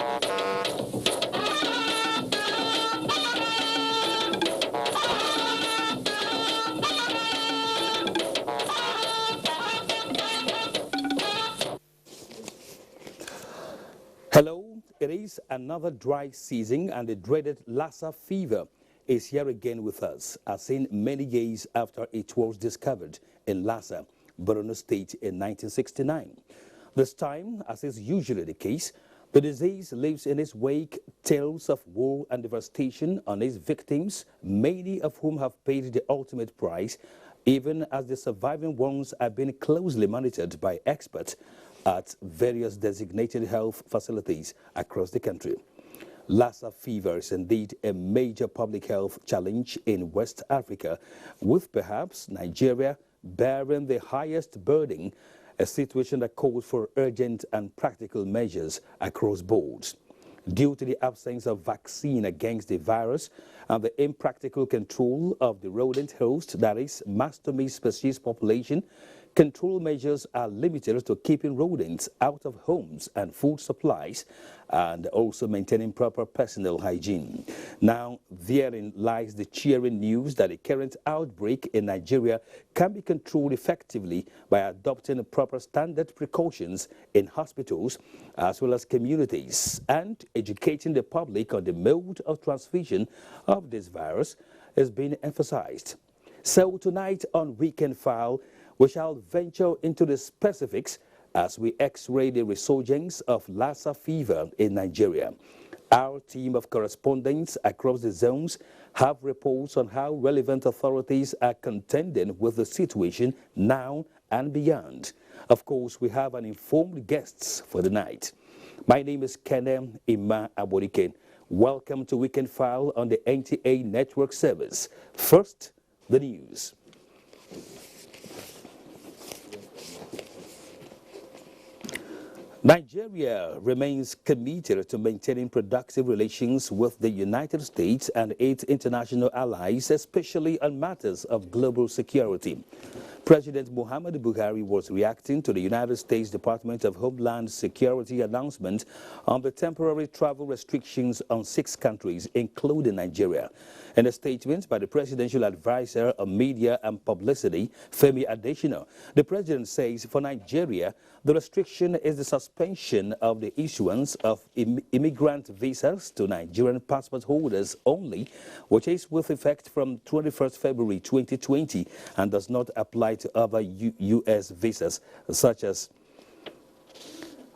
Hello, it is another dry season and the dreaded Lassa fever is here again with us, as in many years after it was discovered in Lassa, Borno State in 1969. This time, as is usually the case, the disease leaves in its wake tales of woe and devastation on its victims, many of whom have paid the ultimate price, even as the surviving ones are being closely monitored by experts at various designated health facilities across the country. Lassa fever is indeed a major public health challenge in West Africa, with perhaps Nigeria bearing the highest burden, a situation that calls for urgent and practical measures across boards. Due to the absence of vaccine against the virus and the impractical control of the rodent host, that is, mastomys species population, control measures are limited to keeping rodents out of homes and food supplies and also maintaining proper personal hygiene. Now, therein lies the cheering news that the current outbreak in Nigeria can be controlled effectively by adopting proper standard precautions in hospitals as well as communities, and educating the public on the mode of transmission of this virus is being emphasized. So tonight on Weekend File, we shall venture into the specifics as we x-ray the resurgence of Lassa fever in Nigeria. Our team of correspondents across the zones have reports on how relevant authorities are contending with the situation now and beyond. Of course, we have an informed guests for the night. My name is Kenem Ima Abodike. Welcome to Weekend File on the NTA Network Service. First, the news. Nigeria remains committed to maintaining productive relations with the United States and its international allies, especially on matters of global security. President Muhammadu Buhari was reacting to the United States Department of Homeland Security announcement on the temporary travel restrictions on 6 countries, including Nigeria. In a statement by the presidential advisor on media and publicity, Femi Adesina, the president says for Nigeria, the restriction is the suspension of the issuance of immigrant visas to Nigerian passport holders only, which is with effect from 21st February 2020 and does not apply to other U.S. visas such as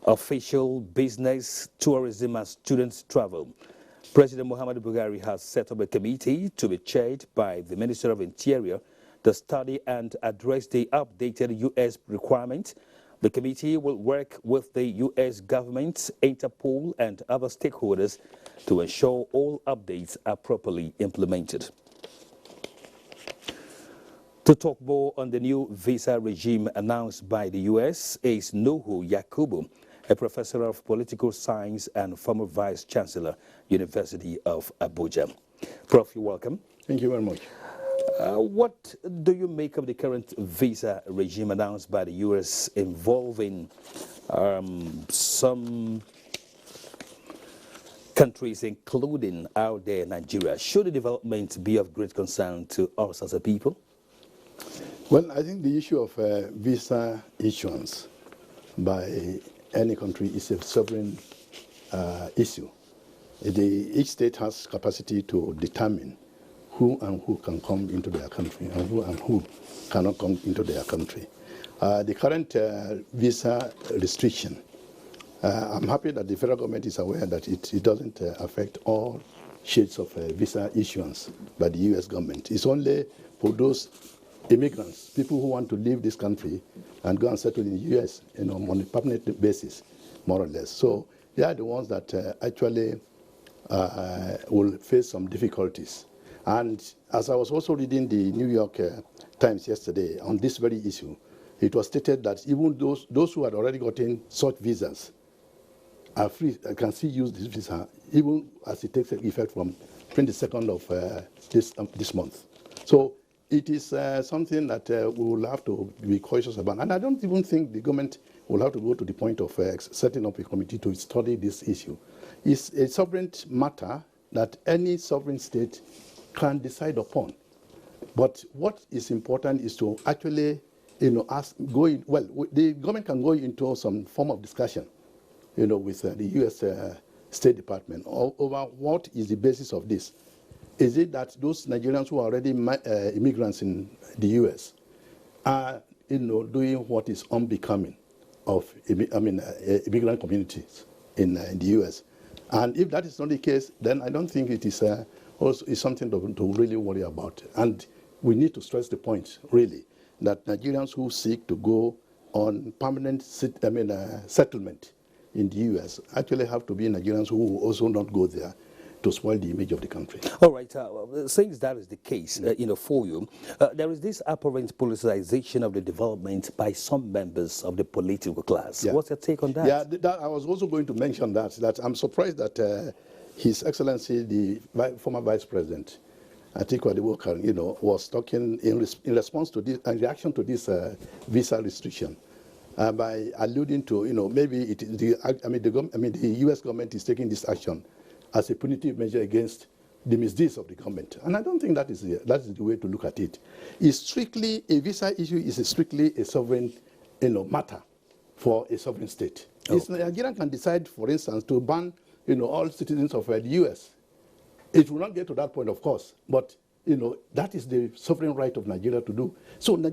official, business, tourism, and student travel. President Muhammadu Buhari has set up a committee to be chaired by the Minister of Interior to study and address the updated U.S. requirements. The committee will work with the U.S. government, Interpol, and other stakeholders to ensure all updates are properly implemented. To talk more on the new visa regime announced by the U.S. is Nuhu Yakubu, a professor of political science and former vice chancellor, University of Abuja. Prof, you're welcome. Thank you very much. What do you make of the current visa regime announced by the U.S. involving some countries, including out there Nigeria? Should the development be of great concern to us as a people? Well, I think the issue of visa issuance by any country is a sovereign issue. Each state has capacity to determine who and who can come into their country and who cannot come into their country. The current visa restriction, I'm happy that the federal government is aware that it doesn't affect all shades of visa issuance by the U.S. government. It's only for those immigrants, people who want to leave this country and go and settle in the U.S. On a permanent basis, more or less. So they are the ones that actually will face some difficulties. And as I was also reading the New York Times yesterday on this very issue, it was stated that even those who had already gotten such visas are free, can still use this visa, even as it takes effect from 22nd of this month. So it is something that we will have to be cautious about. And I don't even think the government will have to go to the point of setting up a committee to study this issue. It's a sovereign matter that any sovereign state can decide upon. But what is important is to actually, the government can go into some form of discussion, with the U.S. State Department over what is the basis of this. Is it that those Nigerians who are already immigrants in the U.S. are, doing what is unbecoming of immigrant communities in the U.S.? And if that is not the case, then I don't think it is also is something to really worry about. And we need to stress the point, really, that Nigerians who seek to go on permanent settlement in the U.S. actually have to be Nigerians who will also not go there to spoil the image of the country. All right. Since that is the case, for you, there is this apparent politicization of the development by some members of the political class. Yeah. What's your take on that? Yeah, I was also going to mention that I'm surprised that His Excellency, the former Vice President, Atiku Abubakar, was talking in response to this, in reaction to this visa restriction, by alluding to, maybe the U.S. government is taking this action as a punitive measure against the misdeeds of the government. And I don't think that is the way to look at it. It's strictly, a visa issue is strictly a sovereign matter for a sovereign state. Oh. Nigeria can decide, for instance, to ban all citizens of the U.S. It will not get to that point, of course, but that is the sovereign right of Nigeria to do. So the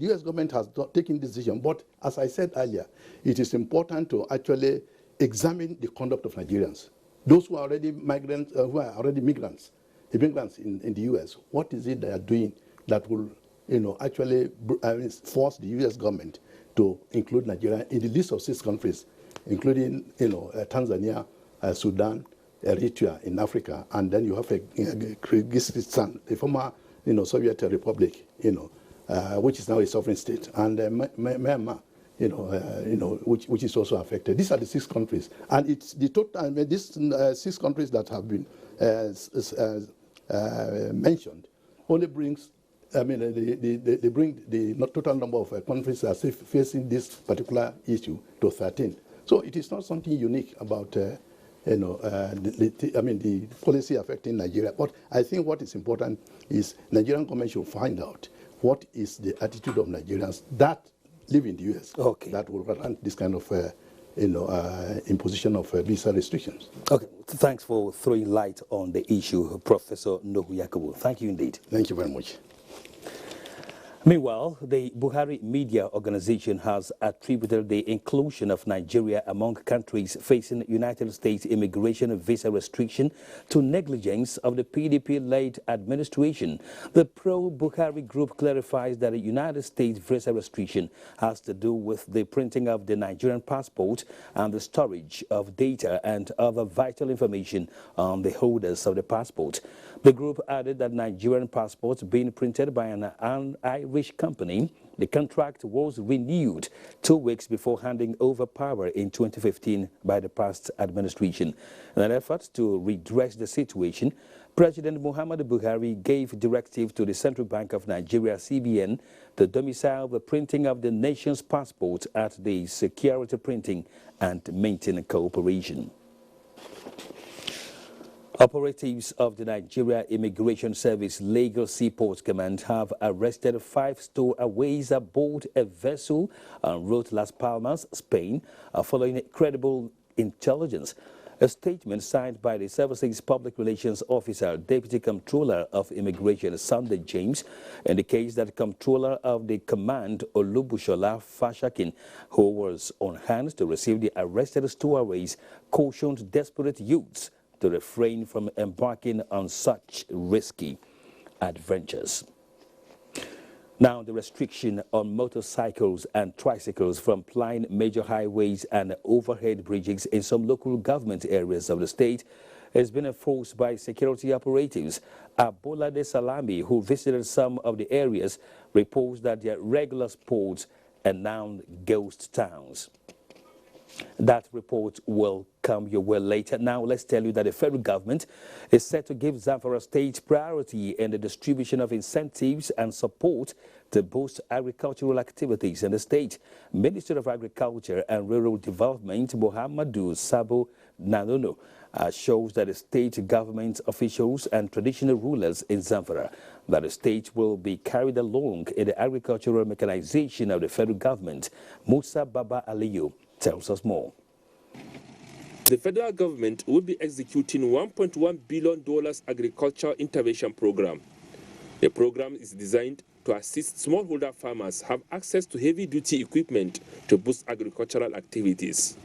U.S. government has taken this decision, but as I said earlier, it is important to actually examine the conduct of Nigerians. Those who are already migrants, who are already immigrants in the U.S., what is it they are doing that will, actually force the U.S. government to include Nigeria in the list of 6 countries, including, Tanzania, Sudan, Eritrea in Africa, and then you have Kyrgyzstan, the former, Soviet Republic, which is now a sovereign state, and Myanmar. Which is also affected. These are the 6 countries, and it's the total. These 6 countries that have been mentioned only brings. They bring the total number of countries that are facing this particular issue to 13. So it is not something unique about the policy affecting Nigeria. But I think what is important is Nigerian government should find out what is the attitude of Nigerians that live in the U.S. that will grant this kind of, imposition of visa restrictions. Okay, thanks for throwing light on the issue, Professor Nuhu Yakubu. Thank you indeed. Thank you very much. Meanwhile, the Buhari Media Organization has attributed the inclusion of Nigeria among countries facing United States immigration visa restriction to negligence of the PDP-led administration. The pro-Buhari group clarifies that the United States visa restriction has to do with the printing of the Nigerian passport and the storage of data and other vital information on the holders of the passport. The group added that Nigerian passports being printed by an Irish company, the contract was renewed 2 weeks before handing over power in 2015 by the past administration. In an effort to redress the situation, President Muhammadu Buhari gave directive to the Central Bank of Nigeria, CBN, to domicile the printing of the nation's passport at the Security Printing and Maintenance Corporation. Operatives of the Nigeria Immigration Service Lagos Seaport Command have arrested 5 stowaways aboard a vessel en route Las Palmas, Spain, following credible intelligence. A statement signed by the service's public relations officer, Deputy Comptroller of Immigration, Sunday James, indicates that Comptroller of the Command, Olubushola Fashakin, who was on hand to receive the arrested stowaways, cautioned desperate youths to refrain from embarking on such risky adventures. Now, the restriction on motorcycles and tricycles from plying major highways and overhead bridges in some local government areas of the state has been enforced by security operatives. Abolade Salami, who visited some of the areas, reports that they are regular spots and now ghost towns. That report will come your way later. Now, let's tell you that the federal government is set to give Zamfara State priority in the distribution of incentives and support to boost agricultural activities in the state. Minister of Agriculture and Rural Development, Muhammadu Sabo Nanono, shows that the state government officials and traditional rulers in Zamfara that the state will be carried along in the agricultural mechanization of the federal government. Musa Baba Aliyu tells us more. The federal government will be executing $1.1 billion agricultural intervention program. The program is designed to assist smallholder farmers have access to heavy-duty equipment to boost agricultural activities.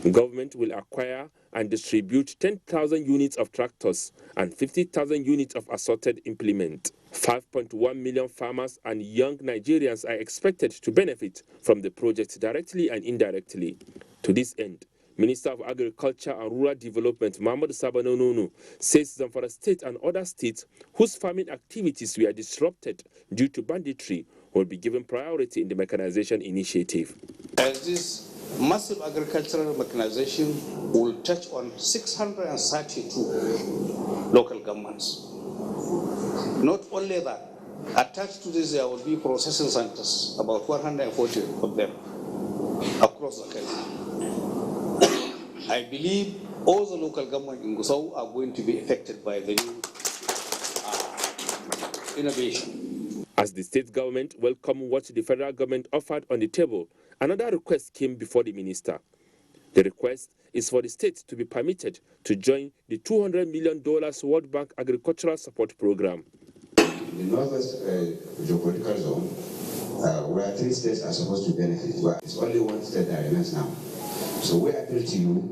The government will acquire and distribute 10,000 units of tractors and 50,000 units of assorted implement. 5.1 million farmers and young Nigerians are expected to benefit from the project directly and indirectly. To this end, Minister of Agriculture and Rural Development Muhammadu Sabo Nanono says Zamfara State and other states whose farming activities were disrupted due to banditry will be given priority in the mechanization initiative. As this massive agricultural mechanization will touch on 632 local governments. Not only that, attached to this there will be processing centers, about 140 of them across the country. I believe all the local government in Gusau are going to be affected by the new innovation. As the state government welcomed what the federal government offered on the table, another request came before the minister. The request is for the state to be permitted to join the $200 million World Bank Agricultural Support Program. The Northwest geopolitical zone, where 3 states are supposed to benefit, but it's only 1 state that remains now. So we appeal to you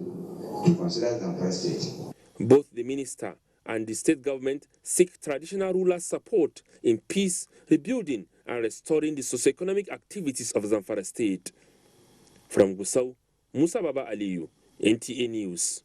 to consider Zamfara State. Both the minister and the state government seek traditional rulers' support in peace, rebuilding, and restoring the socioeconomic activities of Zamfara State. From Gusau, Musa Baba Aliyu, NTA News.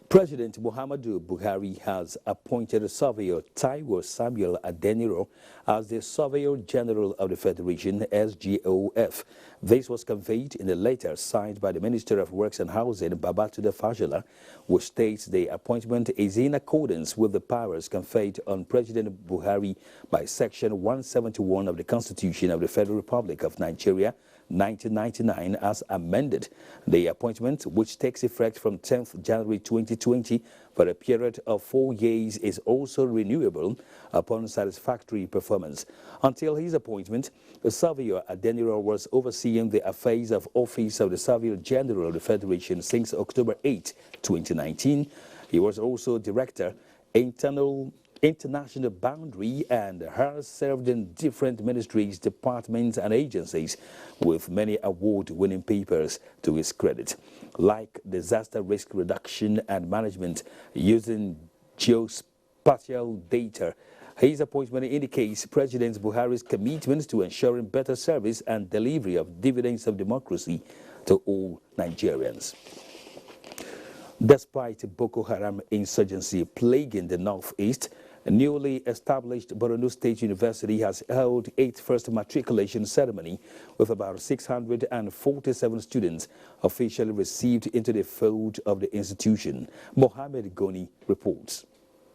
President Muhammadu Buhari has appointed Surveyor Taiwo Samuel Adeniro as the Surveyor General of the Federation, SGOF. This was conveyed in a letter signed by the Minister of Works and Housing, Babatude Fashola, which states the appointment is in accordance with the powers conferred on President Buhari by Section 171 of the Constitution of the Federal Republic of Nigeria, 1999, as amended. The appointment, which takes effect from 10th January 2020 for a period of 4 years, is also renewable upon satisfactory performance. Until his appointment, the Surveyor Adeniro was overseeing the affairs of Office of the Surveyor General of the Federation since October 8, 2019. He was also Director, International Boundary, and has served in different ministries, departments, and agencies with many award-winning papers to his credit, like disaster risk reduction and management using geospatial data. His appointment indicates President Buhari's commitment to ensuring better service and delivery of dividends of democracy to all Nigerians. Despite Boko Haram insurgency plaguing the northeast, a newly established Borno State University has held its first matriculation ceremony with about 647 students officially received into the fold of the institution. Mohammed Goni reports.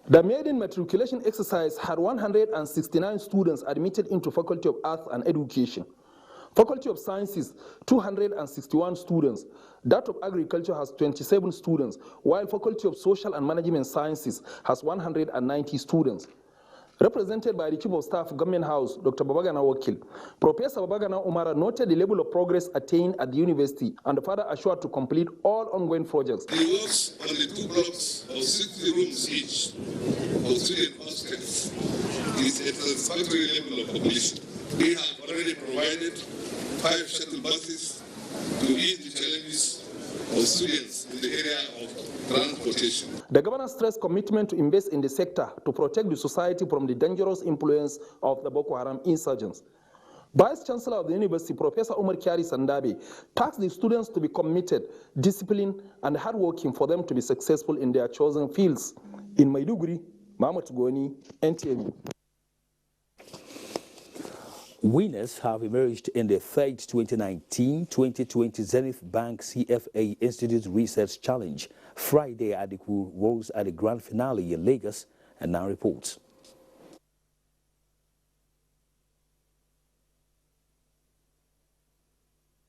The maiden matriculation exercise had 169 students admitted into Faculty of Arts and Education. Faculty of Sciences, 261 students. That of Agriculture has 27 students, while Faculty of Social and Management Sciences has 190 students. Represented by the Chief of Staff, Government House, Dr. Babagana Wakil, Professor Babagana Umara noted the level of progress attained at the university and further assured to complete all ongoing projects. The works on the 2 blocks of 60 rooms each of student hostels is at a satisfactory level of completion. We have already provided 5 shuttle buses to ease the challenges of students in the area of transportation. The governor stressed commitment to invest in the sector to protect the society from the dangerous influence of the Boko Haram insurgents. Vice Chancellor of the University, Professor Umar Kyari Sandabe, tasked the students to be committed, disciplined, and hardworking for them to be successful in their chosen fields. In Maiduguri, Mahmoud Goni, NTA. Winners have emerged in the third 2019-2020 Zenith Bank CFA Institute Research Challenge. Friday, Adiku was at the grand finale in Lagos and now reports.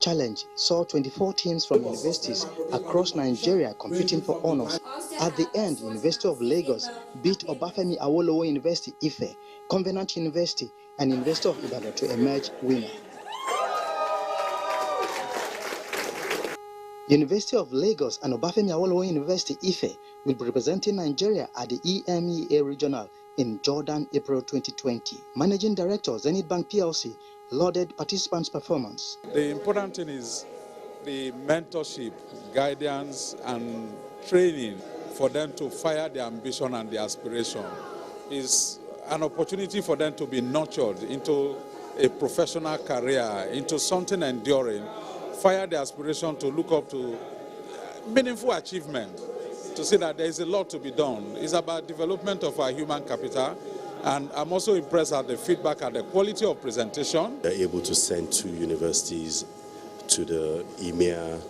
Challenge saw 24 teams from universities across Nigeria competing for honors. At the end, University of Lagos beat Obafemi Awolowo University Ife, Covenant University, and University of Ibadan to emerge winner. University of Lagos and Obafemi Awolowo University Ife will be representing Nigeria at the EMEA Regional in Jordan, April 2020. Managing Director, Zenith Bank PLC, lauded participants' performance. The important thing is the mentorship, guidance, and training for them to fire their ambition and their aspiration. Is an opportunity for them to be nurtured into a professional career, into something enduring, fire their aspiration to look up to meaningful achievement, to see that there is a lot to be done. It's about development of our human capital. And I'm also impressed at the feedback and the quality of presentation. They're able to send 2 universities to the EMEA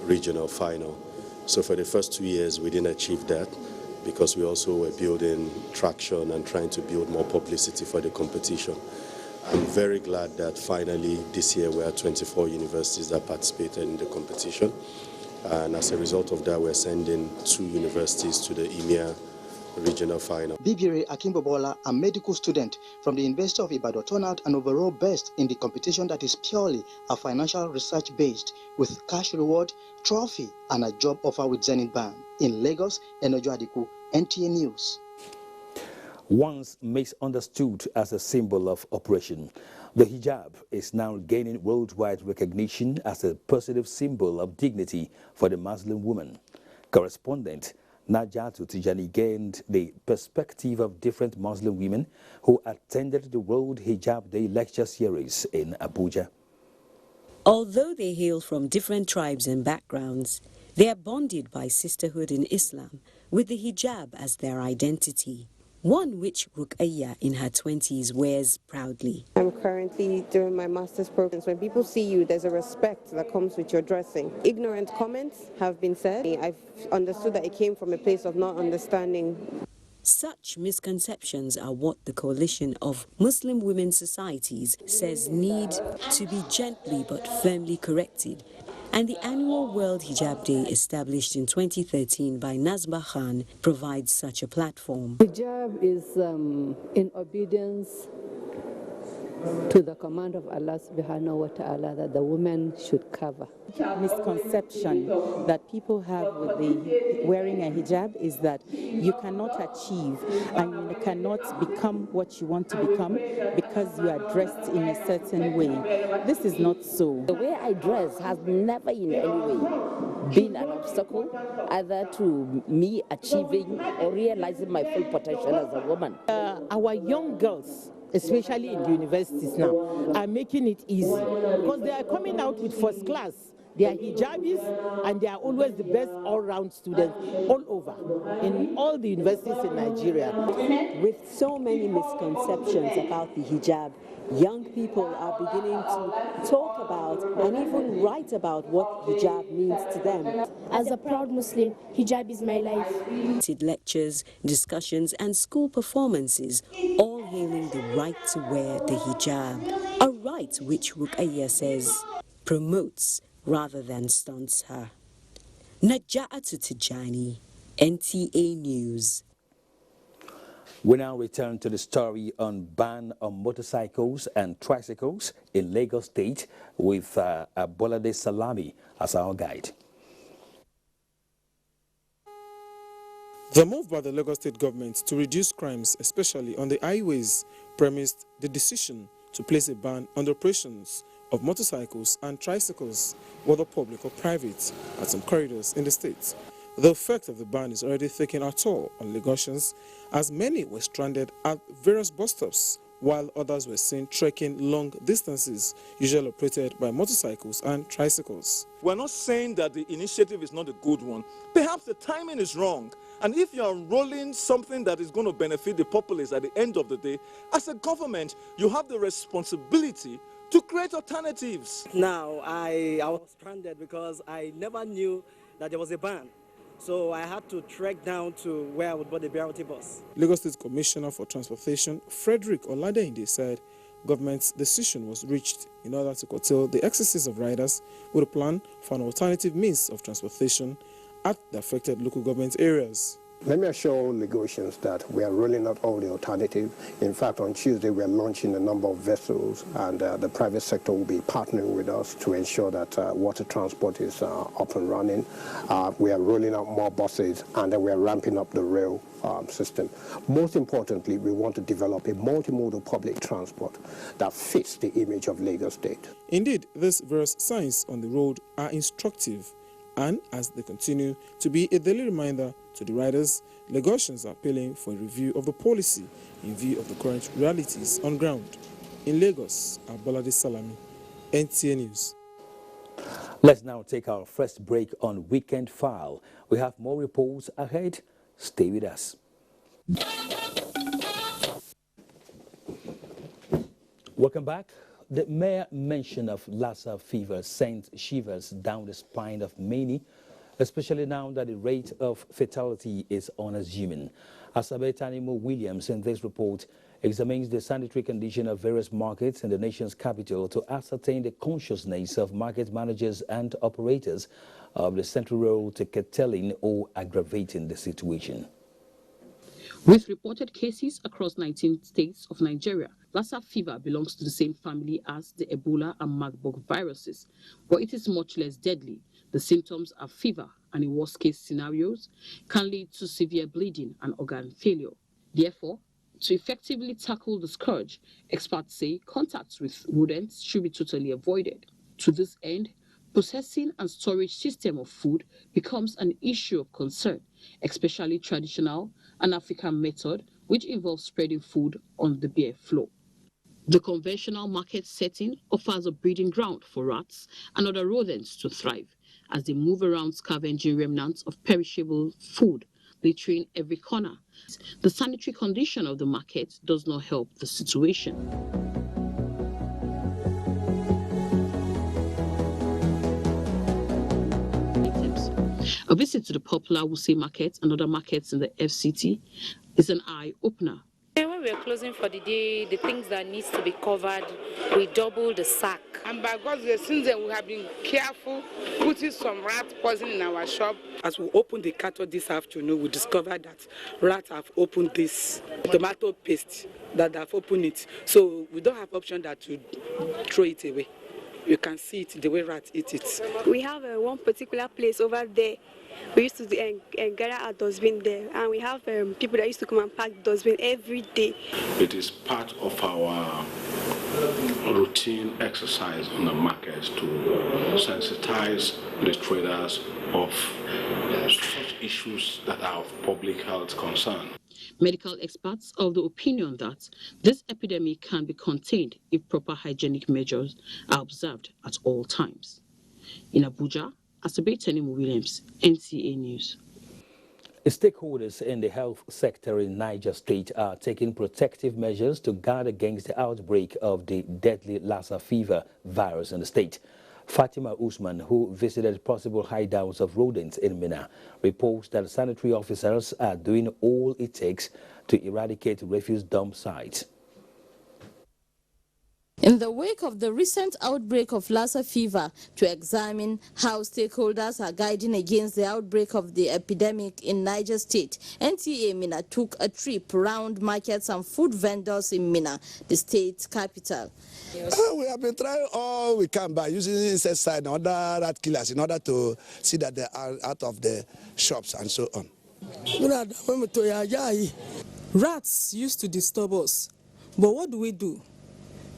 regional final. So for the first 2 years, we didn't achieve that because we also were building traction and trying to build more publicity for the competition. I'm very glad that finally this year we had 24 universities that participated in the competition. And as a result of that, we're sending 2 universities to the EMEA regional final. Bibiri Akimbobola, a medical student from the University of Ibadan, turned out an overall best in the competition that is purely a financial research based, with cash reward, trophy, and a job offer with Zenith Bank. In Lagos, Enojo Adiku, NTA News. Once misunderstood as a symbol of oppression, the hijab is now gaining worldwide recognition as a positive symbol of dignity for the Muslim woman. Correspondent Najatu Tijani gained the perspective of different Muslim women who attended the World Hijab Day lecture series in Abuja. Although they hail from different tribes and backgrounds, they are bonded by sisterhood in Islam, with the hijab as their identity. One which Ruqayya in her 20s wears proudly. I'm currently doing my master's programs. When people see you, there's a respect that comes with your dressing. Ignorant comments have been said. I've understood that it came from a place of not understanding. Such misconceptions are what the Coalition of Muslim Women's Societies says need to be gently but firmly corrected. And the annual World Hijab Day, established in 2013 by Nazma Khan, provides such a platform. Hijab is in obedience to the command of Allah subhanahu wa ta'ala that the woman should cover. Misconception that people have with the wearing a hijab is that you cannot achieve and you cannot become what you want to become because you are dressed in a certain way. This is not so. The way I dress has never in any way been an obstacle either to me achieving or realizing my full potential as a woman. Our young girls, especially in the universities now, are making it easy because they are coming out with first class. They are hijabis and they are always the best all-round students all over in all the universities in Nigeria. With so many misconceptions about the hijab, young people are beginning to talk about and even write about what hijab means to them. As a proud Muslim, hijab is my life. Lectures, discussions and school performances, all hailing the right to wear the hijab. A right which Ruqayya says promotes rather than stunts her. Najatu Tijani, NTA News. We now return to the story on ban on motorcycles and tricycles in Lagos State with Abolade Salami as our guide. The move by the Lagos State government to reduce crimes, especially on the highways, premised the decision to place a ban on the operations of motorcycles and tricycles, whether public or private, at some corridors in the state. The effect of the ban is already taking a toll on Lagosians, as many were stranded at various bus stops while others were seen trekking long distances, usually operated by motorcycles and tricycles. We're not saying that the initiative is not a good one. Perhaps the timing is wrong. And if you're rolling something that is going to benefit the populace at the end of the day, as a government, you have the responsibility to create alternatives. Now, I was stranded because I never knew that there was a ban. So I had to trek down to where I would board the BRT bus. Lagos State Commissioner for Transportation, Frederick Oladeyinde, said government's decision was reached in order to curtail the excesses of riders with a plan for an alternative means of transportation at the affected local government areas. Let me assure all Lagosians that we are rolling out all the alternative. In fact, on Tuesday, we are launching a number of vessels, and the private sector will be partnering with us to ensure that water transport is up and running. We are rolling out more buses, and then we are ramping up the rail system. Most importantly, we want to develop a multimodal public transport that fits the image of Lagos State. Indeed, these various signs on the road are instructive, and as they continue to be a daily reminder to the riders, Lagosians are appealing for a review of the policy in view of the current realities on ground. In Lagos, Abolade Salami, NTA News. Let's now take our first break on Weekend File. We have more reports ahead. Stay with us. Welcome back. The mere mention of Lassa fever sent shivers down the spine of many, especially now that the rate of fatality is unassuming. Asabe Tanimo Williams in this report examines the sanitary condition of various markets in the nation's capital to ascertain the consciousness of market managers and operators of the central role to curtailing or aggravating the situation. With reported cases across 19 states of Nigeria, Lassa fever belongs to the same family as the Ebola and Marburg viruses, but it is much less deadly. The symptoms are fever, and in worst-case scenarios, can lead to severe bleeding and organ failure. Therefore, to effectively tackle the scourge, experts say contacts with rodents should be totally avoided. To this end, processing and storage system of food becomes an issue of concern, especially traditional and African method, which involves spreading food on the bare floor. The conventional market setting offers a breeding ground for rats and other rodents to thrive as they move around scavenging remnants of perishable food, littering every corner. The sanitary condition of the market does not help the situation. A visit to the popular Wuse market and other markets in the FCT is an eye-opener. When we are closing for the day, the things that needs to be covered, we double the sack. And by God's grace, since then we have been careful, putting some rat poison in our shop. As we opened the carton this afternoon, we discovered that rats have opened this tomato paste, that have opened it. So we don't have option that to throw it away. You can see it the way rats eat it. We have one particular place over there. We used to gather our dustbin there, and we have people that used to come and pack the dustbin every day. It is part of our routine exercise on the market to sensitize the traders of such issues that are of public health concern. Medical experts are of the opinion that this epidemic can be contained if proper hygienic measures are observed at all times. In Abuja, Asabe Tanimo Williams, NTA News. Stakeholders in the health sector in Niger State are taking protective measures to guard against the outbreak of the deadly Lassa fever virus in the state. Fatima Usman, who visited possible hideouts of rodents in Minna, reports that sanitary officers are doing all it takes to eradicate refuse dump sites. In the wake of the recent outbreak of Lassa fever, to examine how stakeholders are guiding against the outbreak of the epidemic in Niger State, NTA Minna took a trip around markets and food vendors in Minna, the state capital. We have been trying all we can by using insecticide and other rat killers in order to see that they are out of the shops and so on. Rats used to disturb us, but what do?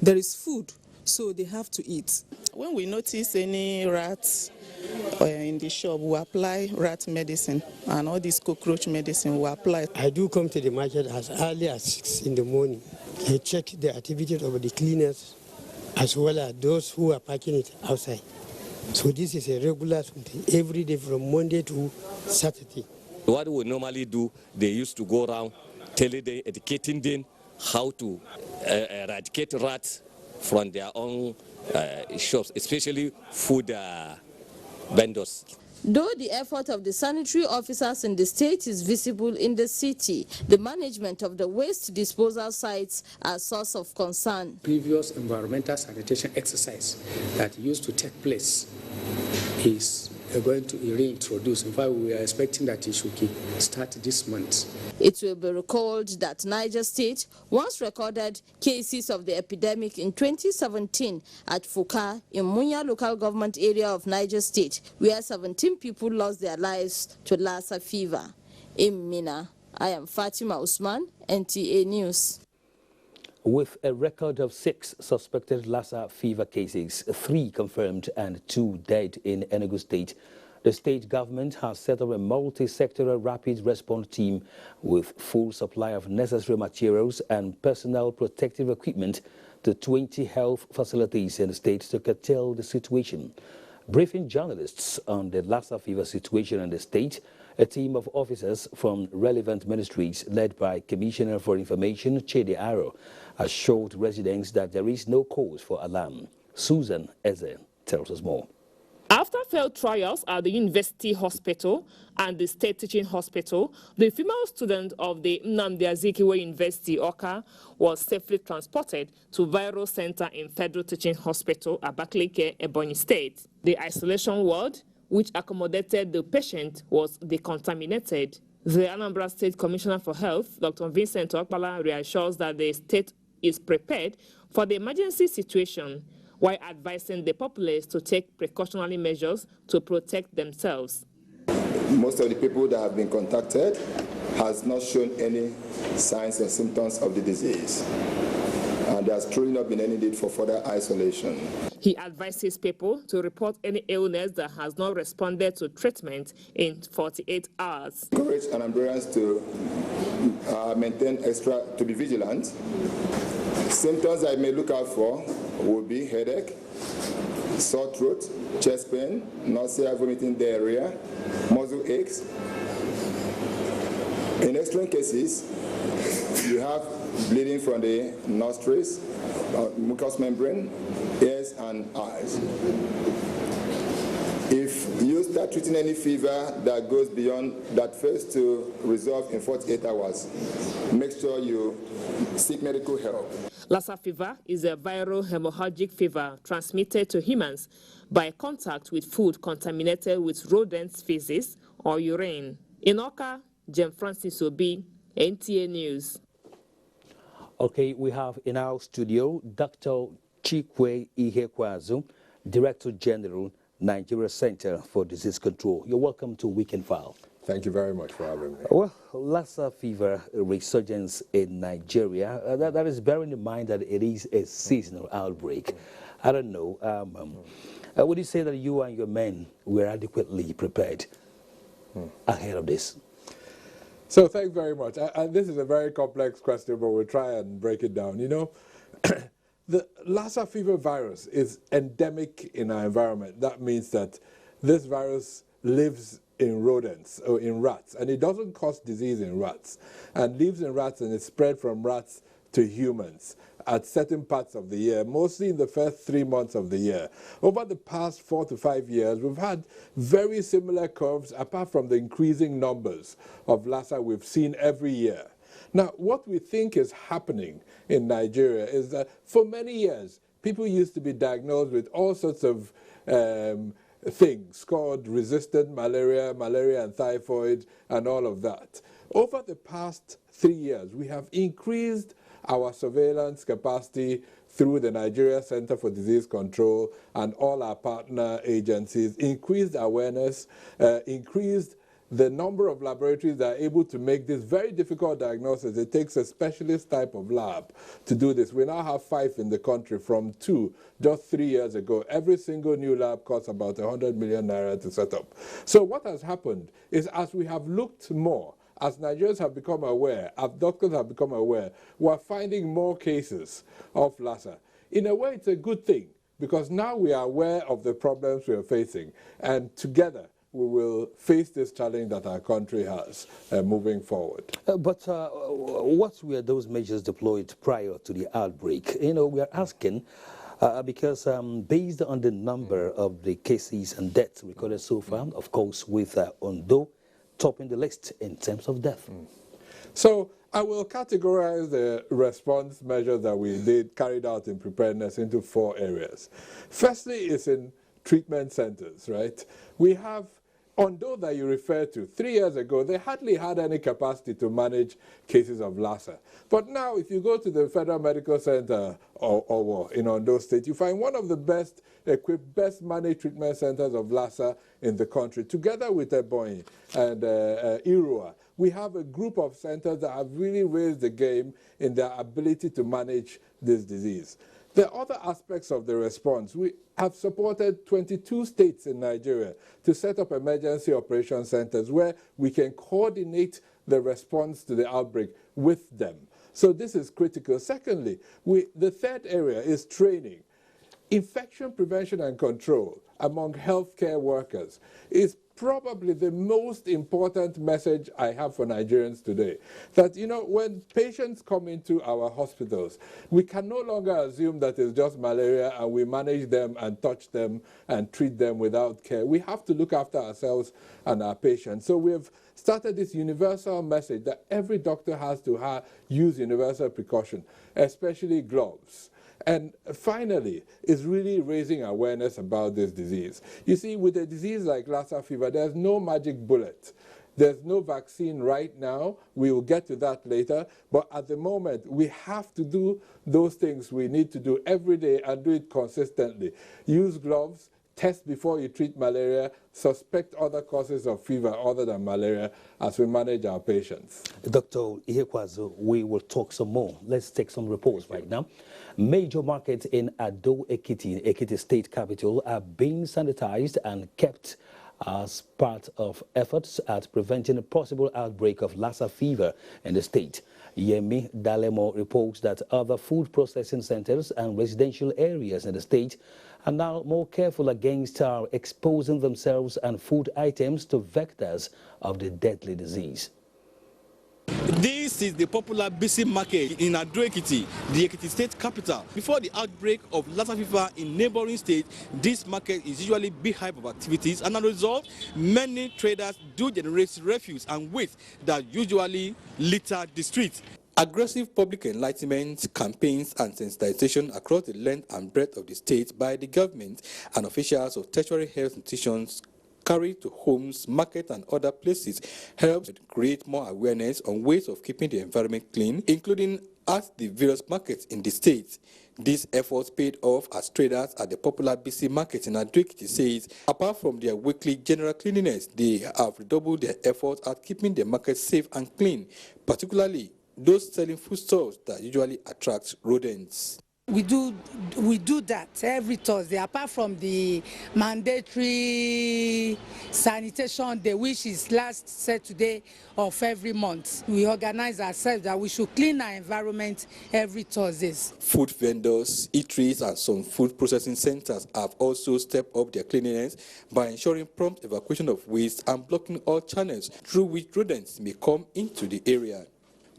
There is food, so they have to eat. When we notice any rats in the shop, we apply rat medicine, and all this cockroach medicine we apply. I do come to the market as early as 6 in the morning They check the activities of the cleaners as well as those who are parking it outside. So this is a regular something every day from Monday to Saturday. What we normally do, they used to go around telling them, educating them how to eradicate rats from their own shops, especially food vendors. Though the effort of the sanitary officers in the state is visible in the city, the management of the waste disposal sites are a source of concern. Previous environmental sanitation exercise that used to take place is going to be reintroduced. In fact, we are expecting that it should start this month. It will be recalled that Niger State once recorded cases of the epidemic in 2017 at Fuka in Munya local government area of Niger State, where 17 people lost their lives to Lassa fever. In Mina, I am Fatima Usman, NTA News. With a record of 6 suspected Lassa fever cases, 3 confirmed and 2 dead in Enugu State, the state government has set up a multi-sectoral rapid response team with full supply of necessary materials and personal protective equipment to 20 health facilities in the state to curtail the situation. Briefing journalists on the Lassa fever situation in the state, a team of officers from relevant ministries led by Commissioner for Information Chidi Aro assured residents that there is no cause for alarm. Susan Eze tells us more. After failed trials at the University Hospital and the State Teaching Hospital, the female student of the Nnamdi Azikiwe University, Oka, was safely transported to Viral Center in Federal Teaching Hospital, Abakaliki, Ebonyi State. The isolation ward, which accommodated the patient, was decontaminated. The Anambra State Commissioner for Health, Dr. Vincent Okpala, reassures that the state is prepared for the emergency situation, while advising the populace to take precautionary measures to protect themselves. Most of the people that have been contacted has not shown any signs or symptoms of the disease, and there has truly not been any need for further isolation. He advises people to report any illness that has not responded to treatment in 48 hours. Encourage Anambrians to to be vigilant. Symptoms I may look out for will be headache, sore throat, chest pain, nausea, vomiting, diarrhea, muscle aches. In extreme cases, you have bleeding from the nostrils, mucous membrane, ears, and eyes. If you start treating any fever that goes beyond that fails to resolve in 48 hours, make sure you seek medical help. Lassa fever is a viral hemorrhagic fever transmitted to humans by contact with food contaminated with rodents' feces or urine. In Oka, Jem Francis Obi, NTA News. Okay, we have in our studio Dr. Chikwe Ihekwazu, Director General, Nigeria Center for Disease Control. You're welcome to Weekend File. Thank you very much for having me. Well, Lassa fever resurgence in Nigeria, that is bearing in mind that it is a seasonal outbreak. I don't know, would you say that you and your men were adequately prepared ahead of this? So thanks very much. And this is a very complex question, but we'll try and break it down. You know, the Lassa fever virus is endemic in our environment. That means that this virus lives in rodents or in rats, and it doesn't cause disease in rats, and lives in rats, and it's spread from rats to humans at certain parts of the year, mostly in the first 3 months of the year. Over the past 4 to 5 years, we've had very similar curves, apart from the increasing numbers of Lassa we've seen every year. Now, what we think is happening in Nigeria is that for many years, people used to be diagnosed with all sorts of things called resistant malaria, malaria and typhoid, and all of that. Over the past 3 years, we have increased our surveillance capacity through the Nigeria Center for Disease Control and all our partner agencies, increased awareness, increased the number of laboratories that are able to make this very difficult diagnosis. It takes a specialist type of lab to do this. We now have 5 in the country from 2 just 3 years ago. Every single new lab costs about 100 million naira to set up. So what has happened is, as we have looked more as Nigerians have become aware, as doctors have become aware, we're finding more cases of Lassa. In a way, it's a good thing, because now we are aware of the problems we are facing, and together we will face this challenge that our country has moving forward. But what were those measures deployed prior to the outbreak? You know, we are asking because based on the number of the cases and deaths recorded so far, of course, with Ondo topping the list in terms of death. So I will categorize the response measures that we carried out in preparedness into 4 areas. Firstly, is in treatment centers, right? We have Ondo that you referred to. 3 years ago, they hardly had any capacity to manage cases of Lassa. But now, if you go to the Federal Medical Center or in Ondo State, you find one of the best equipped, best managed treatment centers of Lassa in the country. Together with Ebonyi and Irua, we have a group of centers that have really raised the game in their ability to manage this disease. The other aspects of the response, we have supported 22 states in Nigeria to set up emergency operation centers where we can coordinate the response to the outbreak with them. So this is critical. Secondly, the third area is training. Infection prevention and control among healthcare workers is probably the most important message I have for Nigerians today. That, you know, when patients come into our hospitals, we can no longer assume that it's just malaria and we manage them and touch them and treat them without care. We have to look after ourselves and our patients. So we have started this universal message that every doctor has to use universal precaution, especially gloves. And finally, is really raising awareness about this disease. You see, with a disease like Lassa fever, there's no magic bullet. There's no vaccine right now. We will get to that later. But at the moment, we have to do those things we need to do every day and do it consistently. Use gloves, test before you treat malaria, suspect other causes of fever other than malaria as we manage our patients. Dr. Ihekwazu, we will talk some more. Let's take some reports right now. Major markets in Ado-Ekiti, Ekiti State Capital, are being sanitized and kept as part of efforts at preventing a possible outbreak of Lassa fever in the state. Yemi Dalemo reports that other food processing centers and residential areas in the state are now more careful against exposing themselves and food items to vectors of the deadly disease. This is the popular busy market in Ado-Ekiti, the Ekiti state capital. Before the outbreak of Lassa fever in neighboring states, this market is usually beehive of activities, and as a result, many traders do generate refuse and waste that usually litter the streets. Aggressive public enlightenment campaigns and sensitization across the length and breadth of the state by the government and officials of tertiary health institutions carried to homes, markets, and other places helps create more awareness on ways of keeping the environment clean, including at the various markets in the state. These efforts paid off as traders at the popular BC market in Ado-Ekiti says, apart from their weekly general cleanliness, they have redoubled their efforts at keeping the market safe and clean, particularly those selling foodstuffs that usually attract rodents. We do that every Thursday, apart from the mandatory sanitation day, which is last Saturday of every month. We organize ourselves that we should clean our environment every Thursday. Food vendors, eateries, and some food processing centers have also stepped up their cleanliness by ensuring prompt evacuation of waste and blocking all channels through which rodents may come into the area.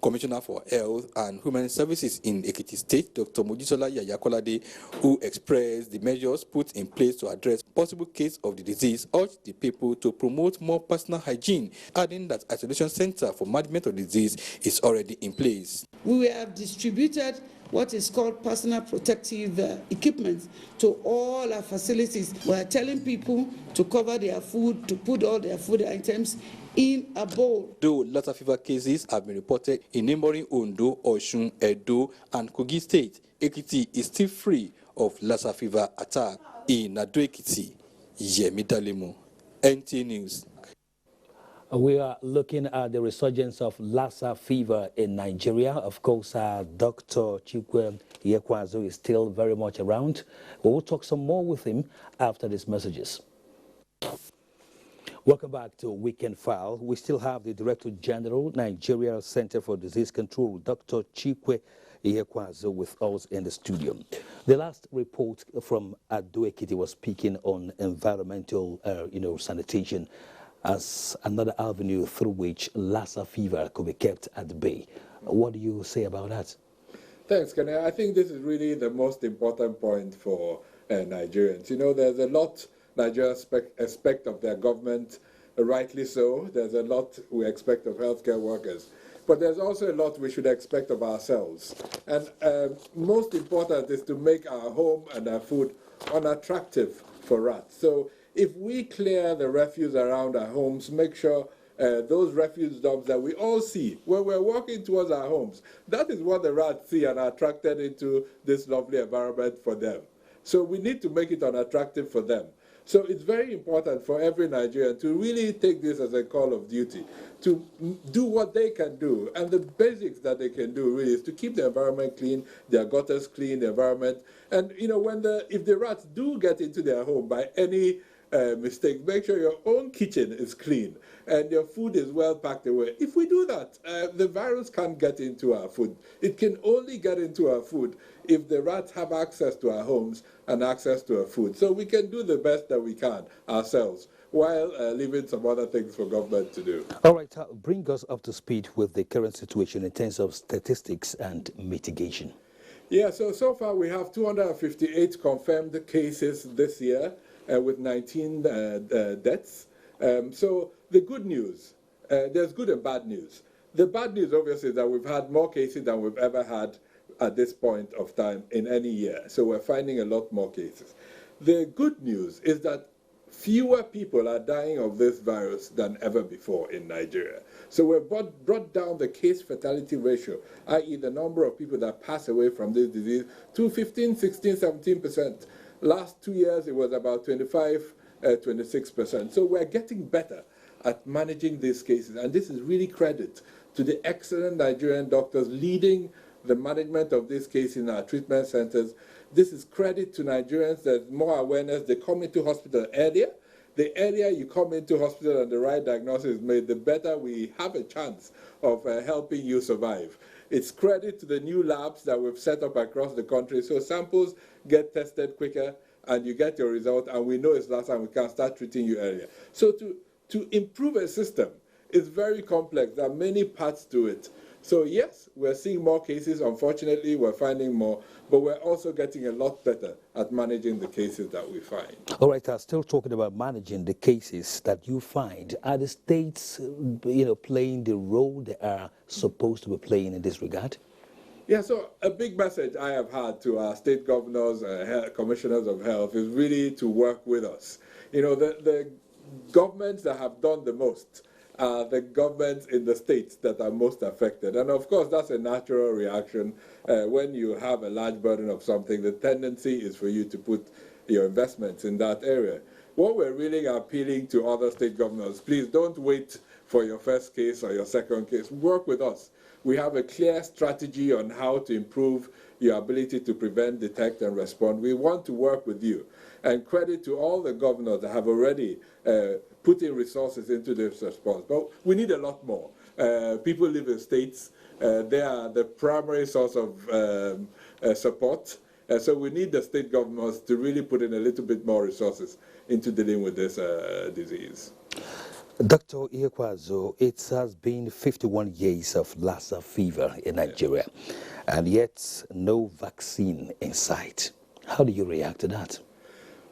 Commissioner for Health and Human Services in Ekiti State, Dr. Mojisola Yayakolade, who expressed the measures put in place to address possible case of the disease, urged the people to promote more personal hygiene, adding that isolation center for management of the disease is already in place. We have distributed what is called personal protective equipment to all our facilities. We are telling people to cover their food, to put all their food items in a bowl. Though Lassa fever cases have been reported in neighboring Ondo, Osun, Edo, and Kogi State, Ekiti is still free of Lassa fever attack. In Ado-Ekiti, Yemi Dalemo, NT News. We are looking at the resurgence of Lassa fever in Nigeria. Of course, Dr. Chikwe Ihekwazu is still very much around. We will talk some more with him after these messages. Welcome back to Weekend File. We still have the Director General, Nigeria Center for Disease Control, Dr. Chikwe Ihekwazo, with us in the studio. The last report from Ado-Ekiti was speaking on environmental, sanitation as another avenue through which Lassa fever could be kept at bay. What do you say about that? Thanks, Kenny. I think this is really the most important point for Nigerians. You know, there's a lot Nigerians expect of their government, rightly so. There's a lot we expect of healthcare workers. But there's also a lot we should expect of ourselves. And most important is to make our home and our food unattractive for rats. So if we clear the refuse around our homes, make sure those refuse dumps that we all see when we're walking towards our homes, that is what the rats see and are attracted into this lovely environment for them. So we need to make it unattractive for them. So it's very important for every Nigerian to really take this as a call of duty, to do what they can do. And the basics that they can do really is to keep the environment clean, their gutters clean, the environment. And you know, if the rats do get into their home by any mistake, make sure your own kitchen is clean and your food is well packed away. If we do that, the virus can't get into our food. It can only get into our food if the rats have access to our homes and access to our food. So we can do the best that we can ourselves while leaving some other things for government to do. All right, bring us up to speed with the current situation in terms of statistics and mitigation. Yeah, so far we have 258 confirmed cases this year with 19 deaths. So the good news, there's good and bad news. The bad news, obviously, is that we've had more cases than we've ever had at this point of time in any year. So we're finding a lot more cases. The good news is that fewer people are dying of this virus than ever before in Nigeria. So we've brought down the case fatality ratio, i.e. the number of people that pass away from this disease, to 15, 16, 17%. Last 2 years, it was about 25, 26%. So we're getting better at managing these cases. And this is really credit to the excellent Nigerian doctors leading the management of these cases in our treatment centers. This is credit to Nigerians. There's more awareness. They come into hospital earlier. The earlier you come into hospital and the right diagnosis is made, the better we have a chance of helping you survive. It's credit to the new labs that we've set up across the country. So samples get tested quicker and you get your result, and we know it's Lassa and we can start treating you earlier. So to improve a system is very complex. There are many parts to it. So yes, we're seeing more cases. Unfortunately, we're finding more, but we're also getting a lot better at managing the cases that we find. All right, still talking about managing the cases that you find. Are the states, playing the role they are supposed to be playing in this regard? Yeah, so a big message I have had to our state governors, commissioners of health, is really to work with us. You know, the governments that have done the most are the governments in the states that are most affected. And of course, that's a natural reaction. When you have a large burden of something, the tendency is for you to put your investments in that area. What we're really appealing to other state governors, please don't wait for your first case or your second case. Work with us. We have a clear strategy on how to improve your ability to prevent, detect, and respond. We want to work with you. And credit to all the governors that have already put in resources into this response. But we need a lot more. People live in states. They are the primary source of support. So we need the state governments to really put in a little bit more resources into dealing with this disease. Dr. Ihekwazo, it has been 51 years of Lassa fever in Nigeria, and yet no vaccine in sight. How do you react to that?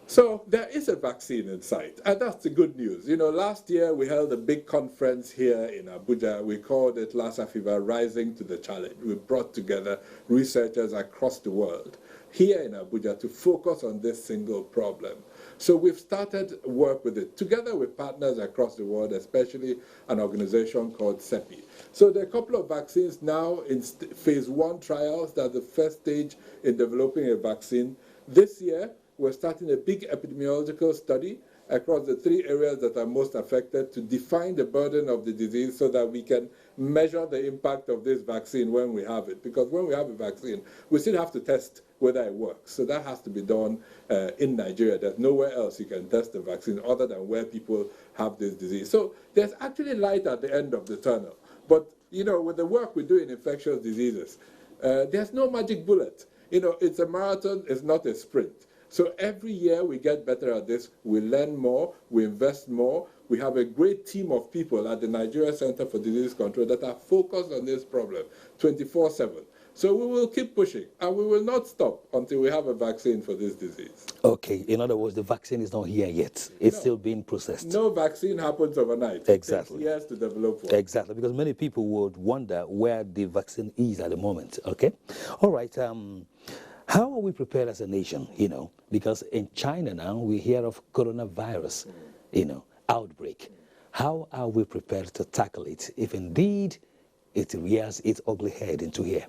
So there is a vaccine in sight, and that's the good news. You know, last year we held a big conference here in Abuja. We called it Lassa Fever Rising to the Challenge. We brought together researchers across the world here in Abuja to focus on this single problem. So we've started work with it, together with partners across the world, especially an organization called CEPI. So there are a couple of vaccines now in phase 1 trials. That's the first stage in developing a vaccine. This year, we're starting a big epidemiological study across the 3 areas that are most affected to define the burden of the disease so that we can measure the impact of this vaccine when we have it. Because when we have a vaccine, we still have to test whether it works. So that has to be done in Nigeria. There's nowhere else you can test the vaccine other than where people have this disease. So there's actually light at the end of the tunnel. But, you know, with the work we do in infectious diseases, there's no magic bullet. You know, it's a marathon, it's not a sprint. So every year we get better at this, we learn more, we invest more. We have a great team of people at the Nigerian Center for Disease Control that are focused on this problem 24/7. So we will keep pushing, and we will not stop until we have a vaccine for this disease. Okay, in other words, the vaccine is not here yet. It's still being processed. No vaccine happens overnight. Exactly. It takes years to develop one. Exactly, because many people would wonder where the vaccine is at the moment, okay? All right, how are we prepared as a nation, you know? Because in China now, we hear of coronavirus, you know, outbreak. How are we prepared to tackle it if indeed it rears its ugly head into here?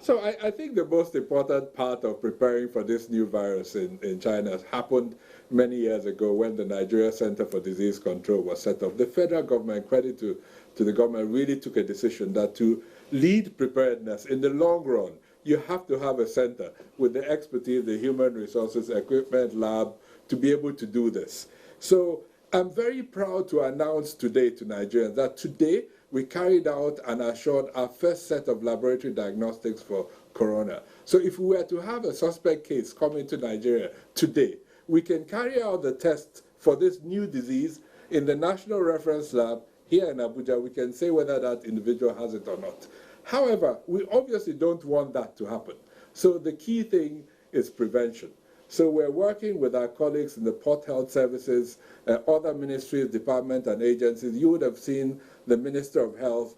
So I think the most important part of preparing for this new virus in China happened many years ago when the Nigeria Center for Disease Control was set up. The federal government, credit to the government, really took a decision that to lead preparedness in the long run, you have to have a center with the expertise, the human resources, equipment, lab, to be able to do this. So I'm very proud to announce today to Nigerians that today we carried out and assured our first set of laboratory diagnostics for corona. So if we were to have a suspect case coming to Nigeria today, we can carry out the test for this new disease in the National Reference Lab here in Abuja. We can say whether that individual has it or not. However, we obviously don't want that to happen. So the key thing is prevention. So we're working with our colleagues in the Port Health Services, other ministries, departments, and agencies. You would have seen the Minister of Health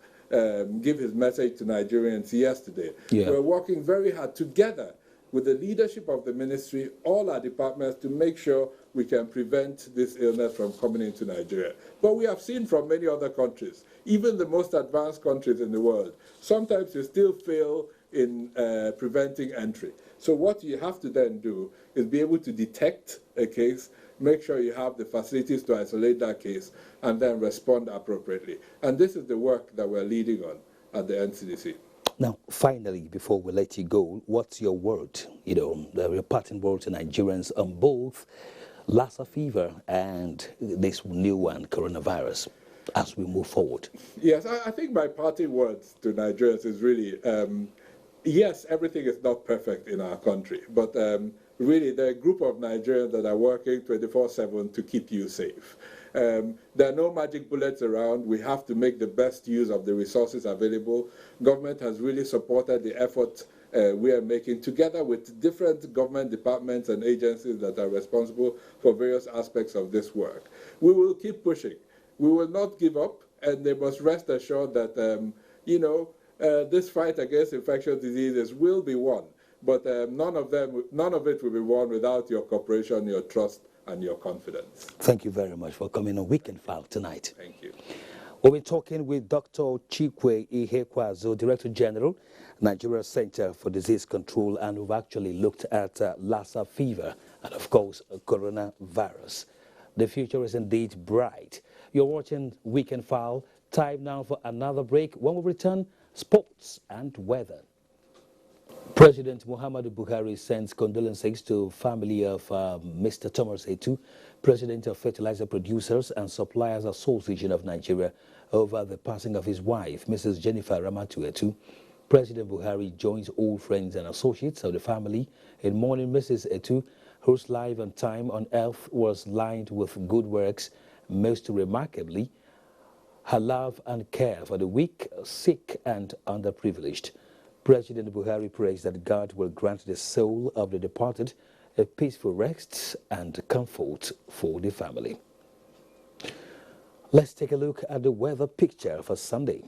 give his message to Nigerians yesterday. Yeah. We're working very hard together with the leadership of the ministry, all our departments, to make sure we can prevent this illness from coming into Nigeria. But we have seen from many other countries, even the most advanced countries in the world, sometimes you still fail in preventing entry. So what you have to then do is be able to detect a case, make sure you have the facilities to isolate that case, and then respond appropriately. And this is the work that we're leading on at the NCDC. Now, finally, before we let you go, what's your word, you know, your parting word to Nigerians on both Lassa fever and this new one, coronavirus, as we move forward? Yes, I think my parting words to Nigerians is really, yes, everything is not perfect in our country, but really there are a group of Nigerians that are working 24/7 to keep you safe. There are no magic bullets around. We have to make the best use of the resources available. Government has really supported the effort we are making together with different government departments and agencies that are responsible for various aspects of this work. We will keep pushing. We will not give up, and they must rest assured that, this fight against infectious diseases will be won. But none of it will be won without your cooperation, your trust, and your confidence. Thank you very much for coming on Weekend File tonight. Thank you. We'll be talking with Dr. Chikwe Ihekwazo, Director General, Nigeria Center for Disease Control, and we've actually looked at Lassa fever and, of course, coronavirus. The future is indeed bright. You're watching Weekend File. Time now for another break. When we return, sports and weather. President Muhammadu Buhari sends condolences to family of Mr. Thomas Etu, President of Fertilizer Producers and Suppliers Association of Nigeria, over the passing of his wife, Mrs. Jennifer Ramatu Etu. President Buhari joins old friends and associates of the family in mourning Mrs. Etu, whose life and time on earth was lined with good works, most remarkably, her love and care for the weak, sick, and underprivileged. President Buhari prays that God will grant the soul of the departed a peaceful rest and comfort for the family. Let's take a look at the weather picture for Sunday.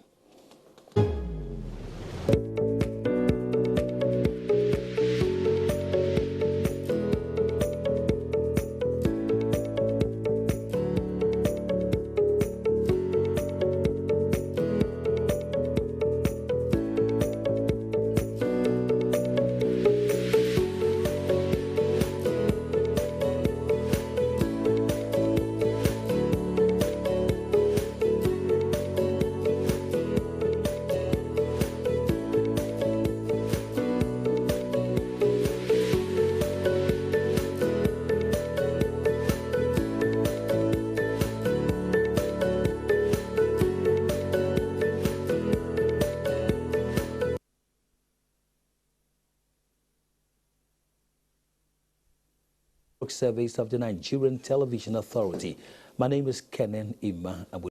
Service of the Nigerian Television Authority. My name is Kenan Ima Abuja.